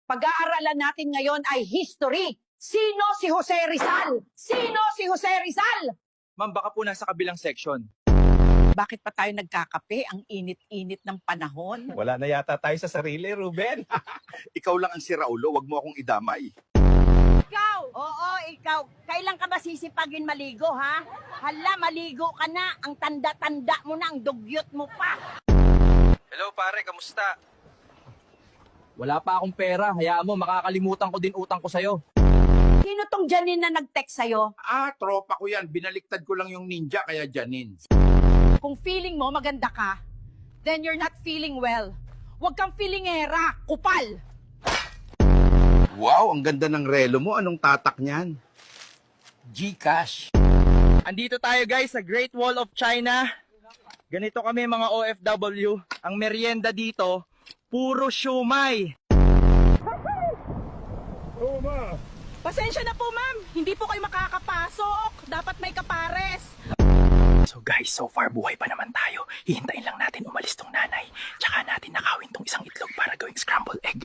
Pag-aaralan natin ngayon ay history. Sino si Jose Rizal? Sino si Jose Rizal? Ma'am, baka po nasa kabilang section. Bakit pa tayo nagkakape? Ang init-init ng panahon. Wala na yata tayo sa sarili, Ruben. Ikaw lang ang si Raulo, wag mo akong idamay. Ikaw! Oo, ikaw. Kailan ka ba sisipagin maligo, ha? Hala, maligo ka na. Ang tanda-tanda mo na, ang dugyot mo pa. Hello pare, kamusta? Wala pa akong pera. Hayaan mo, makakalimutan ko din utang ko sa'yo. Sino tong Janine na nag-text sa'yo? Tropa ko yan. Binaliktad ko lang yung ninja, kaya Janine. Kung feeling mo maganda ka, then you're not feeling well. Huwag kang feelingera, kupal! Wow, ang ganda ng relo mo. Anong tatak niyan? Gcash. Andito tayo guys sa Great Wall of China. Ganito kami mga OFW. Ang merienda dito, puro siomai. Pasensya na po, ma'am. Hindi po kayo makakapasok. Dapat may kapares. So guys, so far buhay pa naman tayo. Hihintayin lang natin umalis tong nanay. Tsaka natin nakawin tong isang itlog para gawing scrambled egg.